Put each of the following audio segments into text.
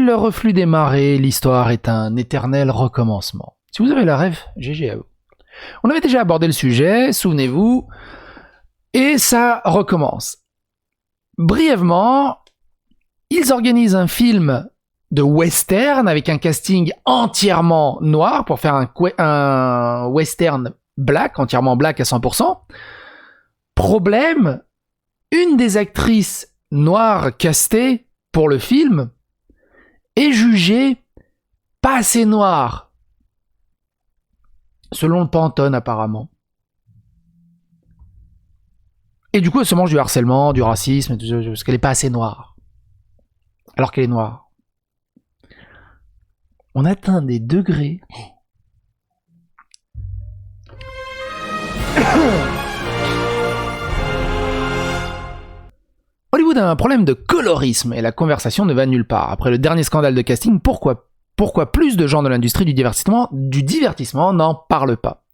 Tel le reflux des marées, l'histoire est un éternel recommencement. Si vous avez la rêve, GG à vous. On avait déjà abordé le sujet, souvenez-vous, et ça recommence. Brièvement, ils organisent un film de western avec un casting entièrement noir pour faire un western black, entièrement black à 100%. Problème, une des actrices noires castées pour le film est jugée pas assez noire, selon le Pantone apparemment. Et du coup, elle se mange du harcèlement, du racisme, parce qu'elle est pas assez noire. Alors qu'elle est noire. On atteint des degrés. Hollywood a un problème de colorisme et la conversation ne va nulle part. Après le dernier scandale de casting, pourquoi plus de gens de l'industrie du divertissement n'en parlent pas?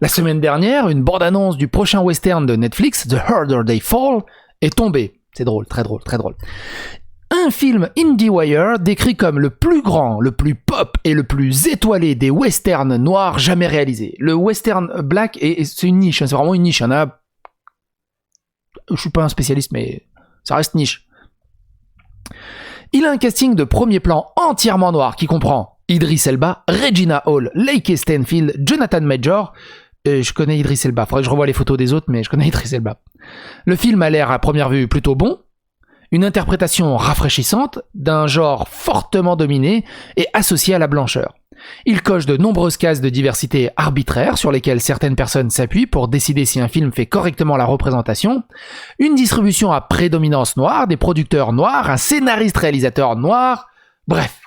La semaine dernière, une bande-annonce du prochain western de Netflix, The Harder They Fall, est tombée. C'est drôle, très drôle, très drôle. Un film IndieWire décrit comme le plus grand, le plus pop et le plus étoilé des westerns noirs jamais réalisés. Le western black, c'est une niche, c'est vraiment une niche. Il y en a... Je suis pas un spécialiste, mais ça reste niche. Il a un casting de premier plan entièrement noir qui comprend Idris Elba, Regina Hall, Lakeith Stanfield, Jonathan Major. Je connais Idris Elba, faudrait que je revoie les photos des autres, mais je connais Idris Elba. Le film a l'air à première vue plutôt bon, une interprétation rafraîchissante d'un genre fortement dominé et associé à la blancheur. Il coche de nombreuses cases de diversité arbitraires sur lesquelles certaines personnes s'appuient pour décider si un film fait correctement la représentation, une distribution à prédominance noire, des producteurs noirs, un scénariste-réalisateur noir, bref,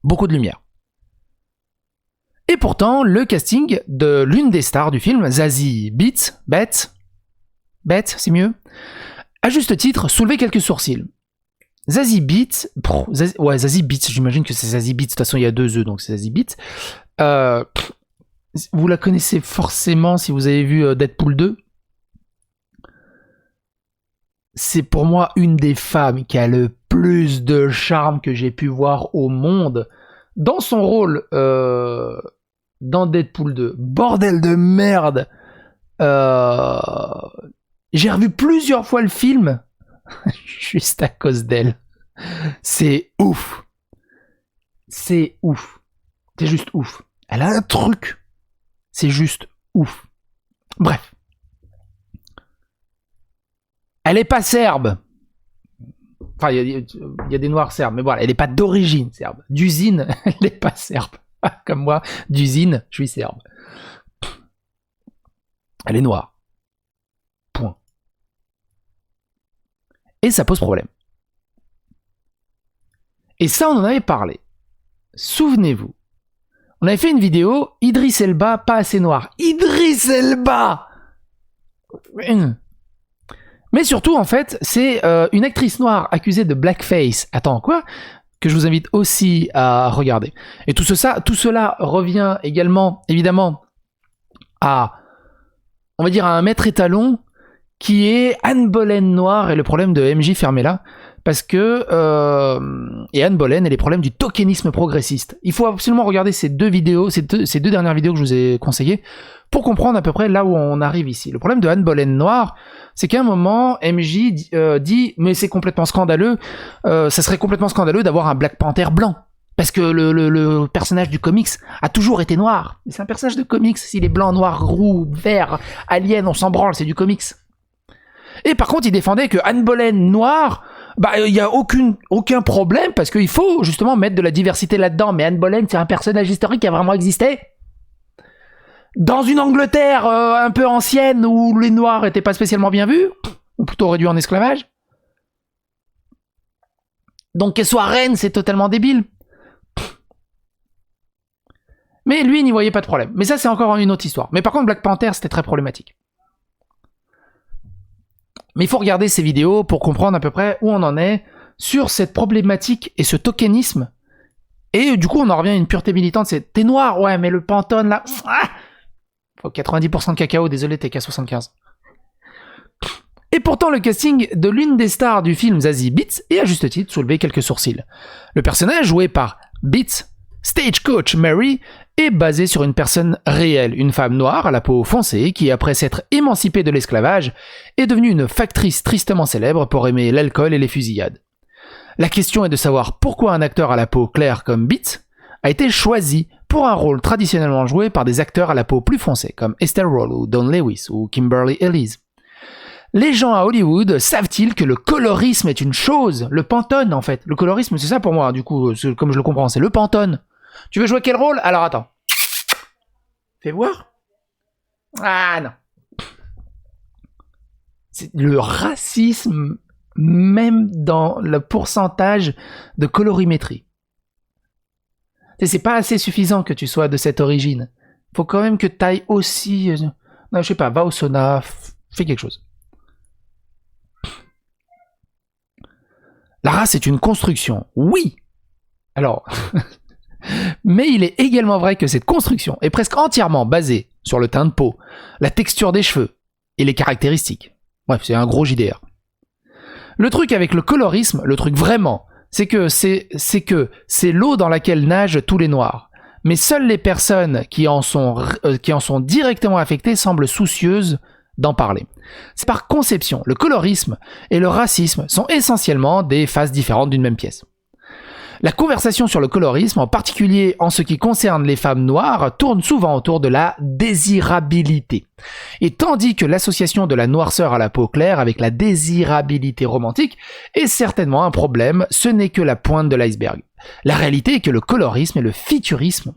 beaucoup de lumière. Et pourtant, le casting de l'une des stars du film, Zazie Beetz, c'est mieux, à juste titre, soulevait quelques sourcils. Zazie Beetz, Zazie Beetz, j'imagine que c'est Zazie Beetz, de toute façon il y a 2 E, donc c'est Zazie Beetz. Vous la connaissez forcément si vous avez vu Deadpool 2. C'est pour moi une des femmes qui a le plus de charme que j'ai pu voir au monde. Dans son rôle dans Deadpool 2, bordel de merde, j'ai revu plusieurs fois le film juste à cause d'elle. C'est ouf. C'est ouf. C'est juste ouf. Elle a un truc. C'est juste ouf. Bref. Elle est pas serbe. Enfin, il y a des noirs serbes, mais voilà, elle est pas d'origine serbe. D'usine, elle n'est pas serbe. Comme moi, d'usine, je suis serbe. Elle est noire. Point. Et ça pose problème. Et ça, on en avait parlé. Souvenez-vous. On avait fait une vidéo, Idris Elba, pas assez noir. Idris Elba! Mais surtout, en fait, c'est une actrice noire accusée de blackface. Attends, quoi? Que je vous invite aussi à regarder. Et tout cela revient également, évidemment, à, on va dire, à un maître étalon qui est Anne Boleyn noire et le problème de MJ Fermella. Parce que et Anne Boleyn et les problèmes du tokenisme progressiste. Il faut absolument regarder ces deux vidéos, ces deux dernières vidéos que je vous ai conseillées, pour comprendre à peu près là où on arrive ici. Le problème de Anne Boleyn noire, c'est qu'à un moment, MJ dit mais c'est complètement scandaleux, ça serait complètement scandaleux d'avoir un Black Panther blanc. Parce que le personnage du comics a toujours été noir. C'est un personnage de comics, s'il est blanc, noir, roux, vert, alien, on s'en branle, c'est du comics. Et par contre, il défendait que Anne Boleyn noire, bah il y a aucun problème parce qu'il faut justement mettre de la diversité là-dedans. Mais Anne Boleyn, c'est un personnage historique qui a vraiment existé dans une Angleterre un peu ancienne où les noirs étaient pas spécialement bien vus, ou plutôt réduits en esclavage. Donc qu'elle soit reine, c'est totalement débile. Mais lui, il n'y voyait pas de problème. Mais ça, c'est encore une autre histoire. Mais par contre, Black Panther, c'était très problématique. Mais il faut regarder ces vidéos pour comprendre à peu près où on en est sur cette problématique et ce tokenisme. Et du coup, on en revient à une pureté militante, c'est t'es noir, ouais, mais le Pantone là, faut 90% de cacao, désolé, t'es qu'à 75. Et pourtant, le casting de l'une des stars du film Zazie Beetz est à juste titre soulevé quelques sourcils. Le personnage joué par Beetz, Stagecoach Mary, est basé sur une personne réelle, une femme noire à la peau foncée qui, après s'être émancipée de l'esclavage, est devenue une factrice tristement célèbre pour aimer l'alcool et les fusillades. La question est de savoir pourquoi un acteur à la peau claire comme Beetz a été choisi pour un rôle traditionnellement joué par des acteurs à la peau plus foncée comme Estelle Roll ou Don Lewis ou Kimberly Elise. Les gens à Hollywood savent-ils que le colorisme est une chose? Le Pantone, en fait. Le colorisme, c'est ça pour moi, du coup, comme je le comprends, c'est le Pantone. Tu veux jouer quel rôle? Alors attends. Fais voir. Ah non. C'est le racisme, même dans le pourcentage de colorimétrie. C'est pas assez suffisant que tu sois de cette origine. Faut quand même que t'ailles aussi... Non, je sais pas, va au sauna, fais quelque chose. La race est une construction, oui. Alors, mais il est également vrai que cette construction est presque entièrement basée sur le teint de peau, la texture des cheveux et les caractéristiques. Bref, c'est un gros JDR. Le truc avec le colorisme, le truc vraiment, c'est que c'est l'eau dans laquelle nagent tous les noirs. Mais seules les personnes qui en sont directement affectées semblent soucieuses d'en parler. C'est par conception, le colorisme et le racisme sont essentiellement des faces différentes d'une même pièce. La conversation sur le colorisme, en particulier en ce qui concerne les femmes noires, tourne souvent autour de la désirabilité. Et tandis que l'association de la noirceur à la peau claire avec la désirabilité romantique est certainement un problème, ce n'est que la pointe de l'iceberg. La réalité est que le colorisme et le futurisme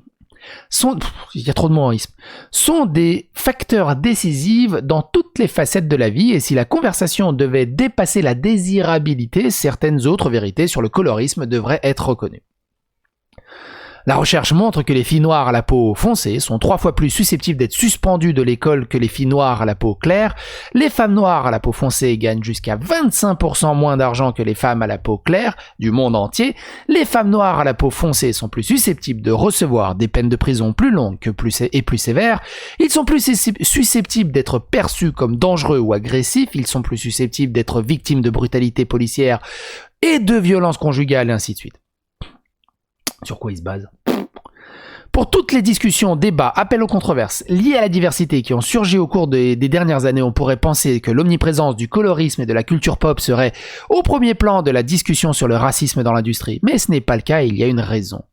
sont des facteurs décisifs dans toutes les facettes de la vie, et si la conversation devait dépasser la désirabilité, certaines autres vérités sur le colorisme devraient être reconnues. La recherche montre que les filles noires à la peau foncée sont 3 fois plus susceptibles d'être suspendues de l'école que les filles noires à la peau claire. Les femmes noires à la peau foncée gagnent jusqu'à 25% moins d'argent que les femmes à la peau claire du monde entier. Les femmes noires à la peau foncée sont plus susceptibles de recevoir des peines de prison plus longues et plus sévères. Ils sont plus susceptibles d'être perçus comme dangereux ou agressifs. Ils sont plus susceptibles d'être victimes de brutalité policière et de violences conjugales, et ainsi de suite. Sur quoi ils se basent? Pour toutes les discussions, débats, appels aux controverses liés à la diversité qui ont surgi au cours des dernières années, on pourrait penser que l'omniprésence du colorisme et de la culture pop serait au premier plan de la discussion sur le racisme dans l'industrie. Mais ce n'est pas le cas et il y a une raison.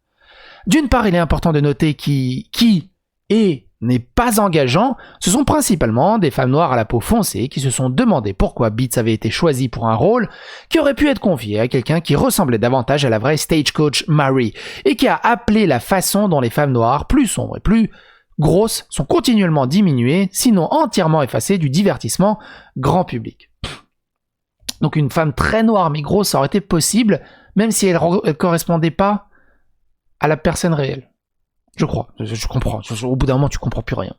D'une part, il est important de noter qui n'est pas engageant, ce sont principalement des femmes noires à la peau foncée qui se sont demandé pourquoi Beetz avait été choisi pour un rôle qui aurait pu être confié à quelqu'un qui ressemblait davantage à la vraie Stagecoach Mary et qui a appelé la façon dont les femmes noires plus sombres et plus grosses sont continuellement diminuées, sinon entièrement effacées du divertissement grand public. Donc une femme très noire mais grosse, ça aurait été possible, même si elle ne correspondait pas à la personne réelle. Je crois, je comprends. Au bout d'un moment, tu comprends plus rien.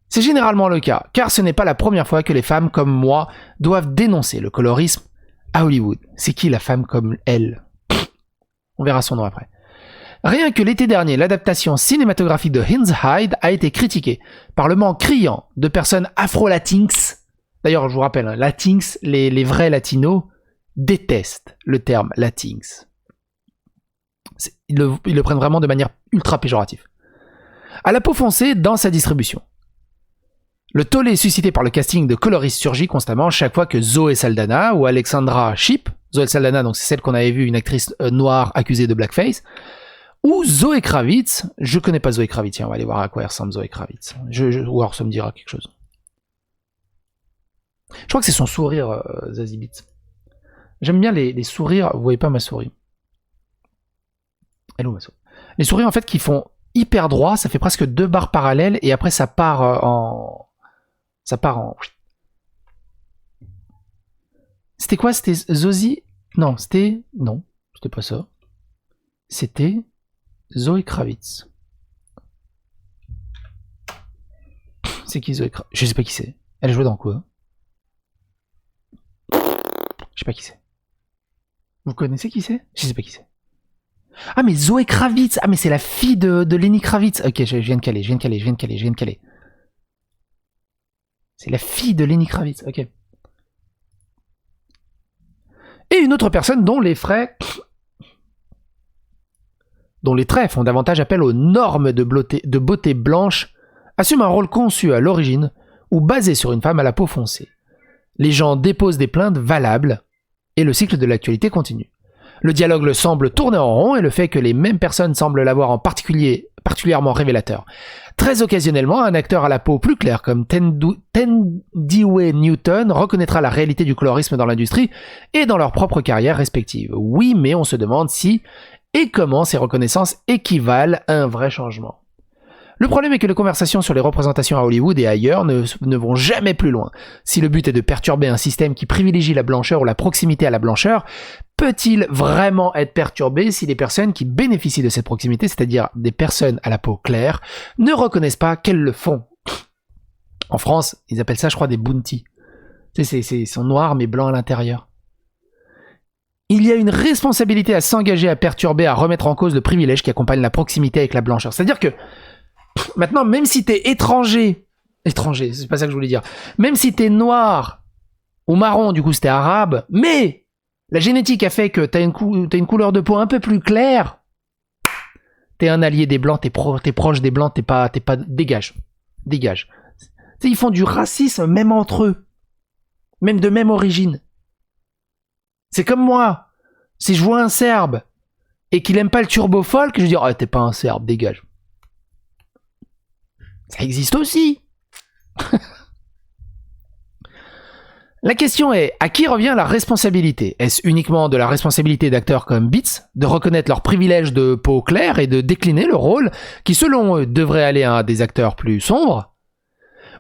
C'est généralement le cas, car ce n'est pas la première fois que les femmes comme moi doivent dénoncer le colorisme à Hollywood. C'est qui la femme comme elle? On verra son nom après. Rien que l'été dernier, l'adaptation cinématographique de Hinds Hyde a été critiquée par le manque criant de personnes afro-latinx. D'ailleurs, je vous rappelle, latinx, les vrais latinos détestent le terme latinx. Ils le prennent vraiment de manière ultra péjorative. À la peau foncée dans sa distribution. Le tollé suscité par le casting de coloristes surgit constamment chaque fois que Zoe Saldana ou Alexandra Shipp, Zoe Saldana, donc c'est celle qu'on avait vue, une actrice noire accusée de blackface, ou Zoé Kravitz, je connais pas Zoé Kravitz, tiens, on va aller voir à quoi elle ressemble Zoé Kravitz, ou alors ça me dira quelque chose. Je crois que c'est son sourire, Zazie Beetz. J'aime bien les sourires, vous voyez pas ma souris. Hello ma souris. Les souris en fait qui font hyper droit, ça fait presque 2 barres parallèles et après ça part en... C'était quoi? C'était Zosie? Non, c'était pas ça. C'était Zoé Kravitz. C'est qui Zoé Kravitz? Je sais pas qui c'est. Elle a joué dans quoi? Je sais pas qui c'est. Vous connaissez qui c'est? Je sais pas qui c'est. Ah mais Zoé Kravitz. Ah mais c'est la fille de Lenny Kravitz. Ok, je viens de caler. C'est la fille de Lenny Kravitz, ok. Et une autre personne dont les traits font davantage appel aux normes de beauté blanche assume un rôle conçu à l'origine ou basé sur une femme à la peau foncée. Les gens déposent des plaintes valables et le cycle de l'actualité continue. Le dialogue semble tourner en rond et le fait que les mêmes personnes semblent l'avoir en particulièrement révélateur. Très occasionnellement, un acteur à la peau plus claire comme Thandiwe Newton reconnaîtra la réalité du colorisme dans l'industrie et dans leur propre carrière respective. Oui, mais on se demande si et comment ces reconnaissances équivalent à un vrai changement. Le problème est que les conversations sur les représentations à Hollywood et ailleurs ne vont jamais plus loin. Si le but est de perturber un système qui privilégie la blancheur ou la proximité à la blancheur, peut-il vraiment être perturbé si les personnes qui bénéficient de cette proximité, c'est-à-dire des personnes à la peau claire, ne reconnaissent pas qu'elles le font? En France, ils appellent ça, je crois, des bounties. Ils sont noirs mais blancs à l'intérieur. Il y a une responsabilité à s'engager à perturber, à remettre en cause le privilège qui accompagne la proximité avec la blancheur. C'est-à-dire que maintenant, même si t'es étranger, c'est pas ça que je voulais dire, même si t'es noir ou marron, du coup c'était arabe, mais la génétique a fait que t'as une couleur de peau un peu plus claire, t'es un allié des blancs, t'es proche des blancs, t'es pas, dégage. Ils font du racisme même entre eux, même de même origine. C'est comme moi, si je vois un Serbe et qu'il aime pas le turbo folk, je vais dire, t'es pas un Serbe, dégage. Ça existe aussi. La question est, à qui revient la responsabilité? Est-ce uniquement de la responsabilité d'acteurs comme Beats de reconnaître leur privilège de peau claire et de décliner le rôle qui, selon eux, devrait aller à des acteurs plus sombres?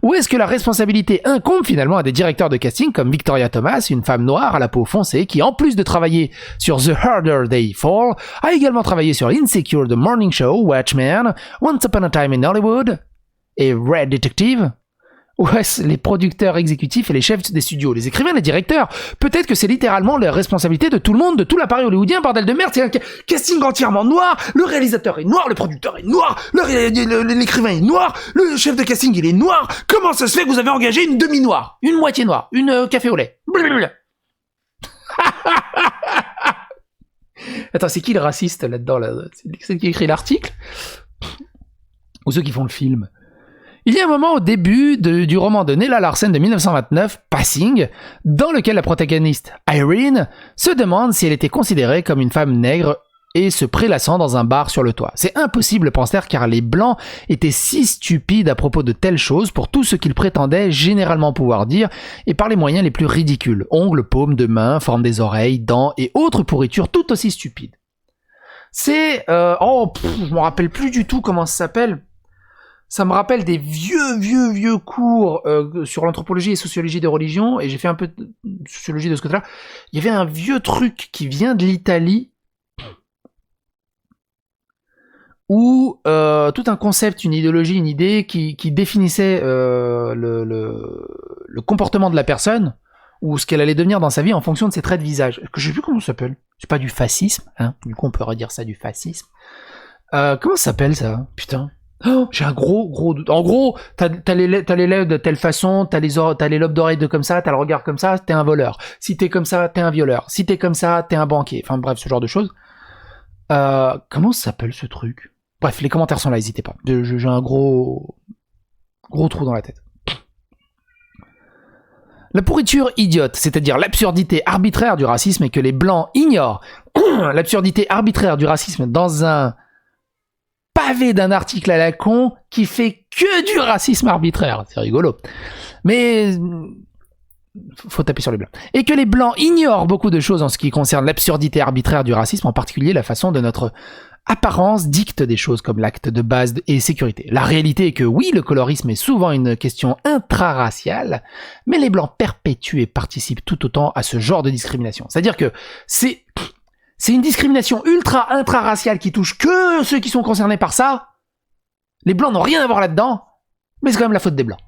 Ou est-ce que la responsabilité incombe finalement à des directeurs de casting comme Victoria Thomas, une femme noire à la peau foncée qui, en plus de travailler sur The Harder They Fall, a également travaillé sur Insecure, The Morning Show, Watchmen, Once Upon a Time in Hollywood et Red Detective? Ou est-ce les producteurs exécutifs et les chefs des studios, les écrivains, les directeurs? Peut-être que c'est littéralement la responsabilité de tout le monde, de tout l'appareil hollywoodien, bordel de merde, c'est un casting entièrement noir, le réalisateur est noir, le producteur est noir, l'écrivain est noir, le chef de casting il est noir. Comment ça se fait que vous avez engagé une demi-noire, une moitié noire, une café au lait? Blablabla. Attends, c'est qui le raciste là-dedans là? C'est ceux qui écrit l'article? Ou ceux qui font le film? Il y a un moment au début du roman de Nella Larsen de 1929, Passing, dans lequel la protagoniste, Irene, se demande si elle était considérée comme une femme nègre et se prélassant dans un bar sur le toit. C'est impossible, pense-t-elle, car les Blancs étaient si stupides à propos de telles choses pour tout ce qu'ils prétendaient généralement pouvoir dire et par les moyens les plus ridicules. Ongles, paumes de main, forme des oreilles, dents et autres pourritures tout aussi stupides. C'est... je me rappelle plus du tout comment ça s'appelle. Ça me rappelle des vieux cours sur l'anthropologie et sociologie des religions, et j'ai fait un peu de sociologie de ce côté-là. Il y avait un vieux truc qui vient de l'Italie, où tout un concept, une idéologie, une idée qui définissait le comportement de la personne, ou ce qu'elle allait devenir dans sa vie en fonction de ses traits de visage. Que je sais plus comment ça s'appelle. C'est pas du fascisme, hein. Du coup on peut redire ça du fascisme. Comment ça s'appelle ça? Putain. Oh, j'ai un gros doute. En gros, t'as les lèvres de telle façon, t'as les lobes d'oreilles de comme ça, t'as le regard comme ça, t'es un voleur. Si t'es comme ça, t'es un violeur. Si t'es comme ça, t'es un banquier. Enfin bref, ce genre de choses. Comment ça s'appelle ce truc? Bref, les commentaires sont là, n'hésitez pas. J'ai un gros trou dans la tête. La pourriture idiote, c'est-à-dire l'absurdité arbitraire du racisme et que les Blancs ignorent. L'absurdité arbitraire du racisme dans un pavé d'un article à la con qui fait que du racisme arbitraire. C'est rigolo. Mais faut taper sur les Blancs. Et que les Blancs ignorent beaucoup de choses en ce qui concerne l'absurdité arbitraire du racisme, en particulier la façon dont notre apparence dicte des choses comme l'acte de base et sécurité. La réalité est que oui, le colorisme est souvent une question intraraciale, mais les Blancs perpétuent et participent tout autant à ce genre de discrimination. C'est-à-dire que c'est une discrimination ultra intraraciale qui touche que ceux qui sont concernés par ça. Les Blancs n'ont rien à voir là-dedans, mais c'est quand même la faute des Blancs.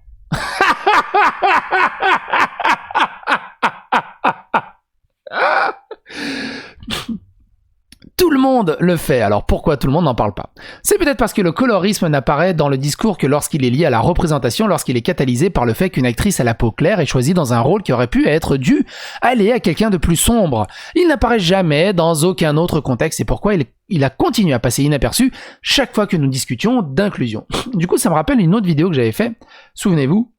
Tout le monde le fait, alors pourquoi tout le monde n'en parle pas? C'est peut-être parce que le colorisme n'apparaît dans le discours que lorsqu'il est lié à la représentation, lorsqu'il est catalysé par le fait qu'une actrice à la peau claire est choisie dans un rôle qui aurait pu être dû aller à quelqu'un de plus sombre. Il n'apparaît jamais dans aucun autre contexte, et pourquoi il a continué à passer inaperçu chaque fois que nous discutions d'inclusion. Du coup, ça me rappelle une autre vidéo que j'avais fait, souvenez-vous.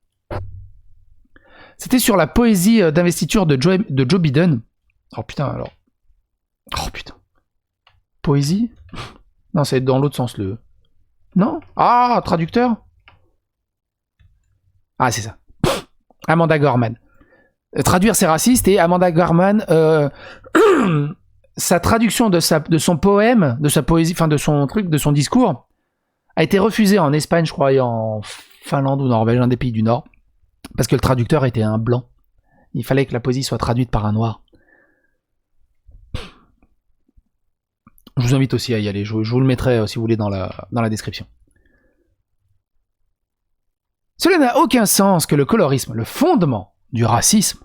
C'était sur la poésie d'investiture de Joe Biden. Oh putain, alors. Oh putain. Poésie? Non, c'est dans l'autre sens, le... Non? Ah, traducteur? Ah, c'est ça. Amanda Gorman. Traduire, c'est raciste, et Amanda Gorman... sa traduction de son poème, de sa poésie, enfin de son truc, de son discours, a été refusée en Espagne, je crois, et en Finlande ou Norvège, un des pays du Nord, parce que le traducteur était un blanc. Il fallait que la poésie soit traduite par un noir. Je vous invite aussi à y aller, je vous le mettrai, si vous voulez, dans la description. Cela n'a aucun sens que le colorisme, le fondement du racisme,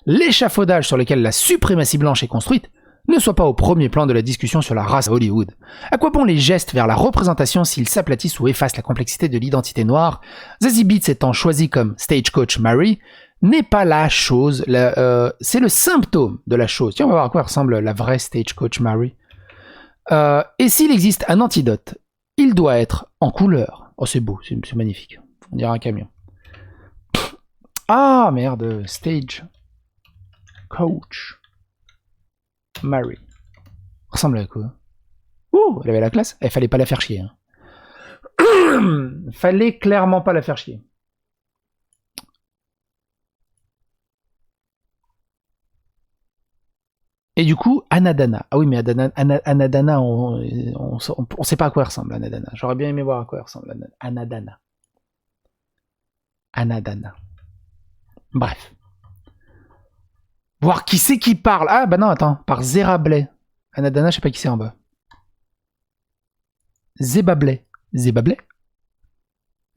l'échafaudage sur lequel la suprématie blanche est construite, ne soit pas au premier plan de la discussion sur la race à Hollywood. À quoi bon les gestes vers la représentation s'ils s'aplatissent ou effacent la complexité de l'identité noire? Zazie Beetz étant choisi comme Stagecoach Mary n'est pas la chose, c'est le symptôme de la chose. Tiens, on va voir à quoi ressemble la vraie Stagecoach Mary. Et s'il existe un antidote, il doit être en couleur. Oh, c'est beau, c'est magnifique. On dirait un camion. Ah, merde, Stagecoach Mary. Ressemble à quoi? Ouh, elle avait la classe. Il fallait pas la faire chier. Hein. Fallait clairement pas la faire chier. Et du coup, Anadana. Ah oui, mais Anadana, on sait pas à quoi elle ressemble, Anadana. J'aurais bien aimé voir à quoi elle ressemble, Anadana. Anadana. Bref. Voir qui c'est qui parle. Ah bah non, attends. Par Zerablay. Anadana, je sais pas qui c'est en bas. Zebablay. Zebablay?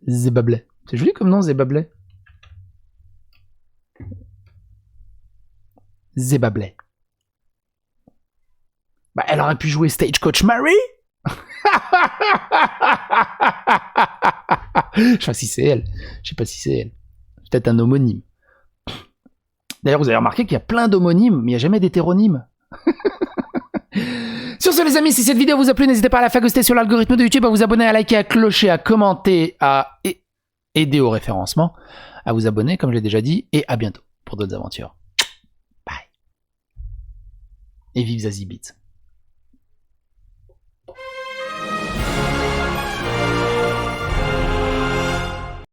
Zebablay. C'est joli comme nom, Zebablay. Zebablay. Bah, elle aurait pu jouer Stagecoach Mary. Je sais pas si c'est elle. Je sais pas si c'est elle. Peut-être un homonyme. D'ailleurs, vous avez remarqué qu'il y a plein d'homonymes, mais il n'y a jamais d'hétéronymes. Sur ce, les amis, si cette vidéo vous a plu, n'hésitez pas à la phagoster sur l'algorithme de YouTube, à vous abonner, à liker, à clocher, à commenter, à aider au référencement, à vous abonner, comme je l'ai déjà dit, et à bientôt pour d'autres aventures. Bye. Et vive Zazie Beetz.